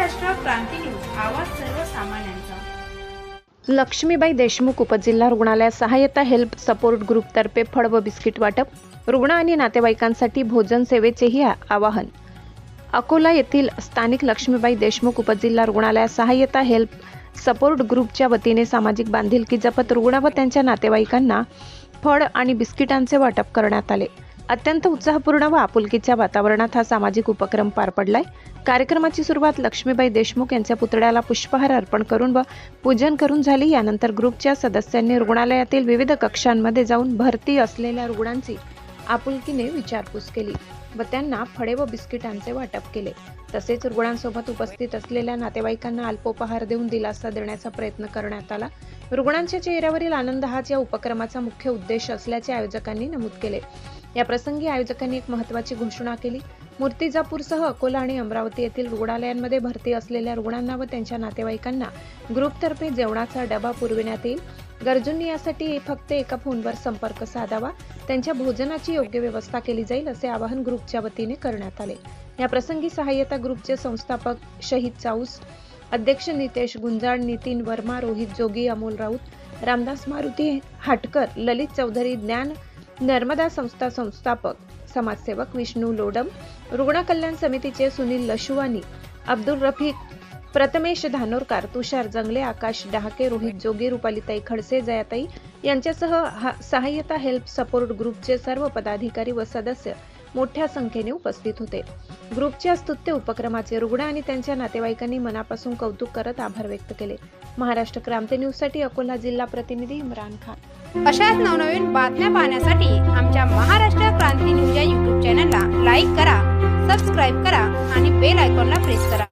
महाराष्ट्र क्रांती news, आवाज सर्वसामान्यांचा। लक्ष्मीबाई देशमुख उपजिल्हा रुग्णालयात सहायता हेल्प सपोर्ट ग्रुपतर्फे फळ व बिस्किट वाटप, रुग्ण आणि नातेवाईकांसाठी भोजन सेवेचेही आवाहन। अकोला येथील स्थानिक लक्ष्मीबाई देशमुख उपजिल्हा रुग्णालयात सहायता हेल्प सपोर्ट ग्रुपच्या वतीने सामाजिक बांधिलकी जपत रुग्ण व त्यांच्या नातेवाईकांना फळ आणि बिस्किटांचे वाटप करण्यात आले। अत्यंत उत्साहपूर्ण व आपुलकीच्या वातावरणात हा सामाजिक उपक्रम पार पडलाय। कार्यक्रमाची सुरुवात लक्ष्मीबाई देशमुख यांच्या पुतळ्याला पुष्पहार अर्पण करून व पूजन करून झाली। यानंतर ग्रुपच्या सदस्यांनी रुग्णालयातील विविध कक्षांमध्ये जाऊन भरती असलेल्या रुग्णांची आपुलकीने विचारपूस केली व त्यांना फळे व बिस्किटांचे वाटप केले। तसेच रुग्णांसोबत उपस्थित असलेल्या नातेवाईकांना अल्पोपहार देऊन दिलासा देण्याचा प्रयत्न करण्यात आला। रुग्णांच्या चेहऱ्यावरील आनंद हाच या उपक्रमाचा मुख्य उद्देश असल्याचे आयोजकांनी नमूद केले। या प्रसंगी आयोजकांनी एक महत्त्वाची घोषणा केली। मूर्तिजापूरसह अकोला आणि अमरावती येथील रुग्णालयांमध्ये भरती असलेल्या रुग्णांना व त्यांच्या नातेवाईकांना ग्रुपतर्फे जेवणाचा डबा पुरविण्यात येईल। गरजूंनी यासाठी फक्त एका फोनवर संपर्क साधावा, त्यांच्या भोजनाची योग्य व्यवस्था केली जाईल असे आवाहन ग्रुपच्या वतीने करण्यात आले। या प्रसंगी सहायता ग्रुपचे संस्थापक शहीद चाऊस, अध्यक्ष नितेश गुंजाळ, नितीन वर्मा, रोहित जोगी, अमोल राऊत, रामदास मारुती हाटकर, ललित चौधरी, ज्ञान नर्मदा संस्था संस्थापक समाजसेवक विष्णू लोडम, रुग्ण कल्याण समितीचे सुनील लशुवानी, अब्दुल रफीक, प्रथमेश धानोरकर, तुषार जंगले, आकाश डहाके, रोहित जोगी, रुपालीताई खडसे, जयाताई यांच्यासह सहायता हेल्प सपोर्ट ग्रुपचे सर्व पदाधिकारी व सदस्य मोठ्या संख्येने उपस्थित होते। ग्रुपच्या स्तुत्य उपक्रमाचे रुग्ण आणि त्यांच्या नातेवाईकांनी मनापासून कौतुक करत आभार व्यक्त केले। महाराष्ट्र क्रांती न्यूज साठी अकोला जिल्हा प्रतिनिधी इम्रान खान। अशाच नवनवीन बातम्या पाहण्यासाठी आमच्या महाराष्ट्र क्रांती न्यूज या YouTube चॅनलला लाईक करा, सबस्क्राईब करा आणि बेल आयकॉनला प्रेस करा।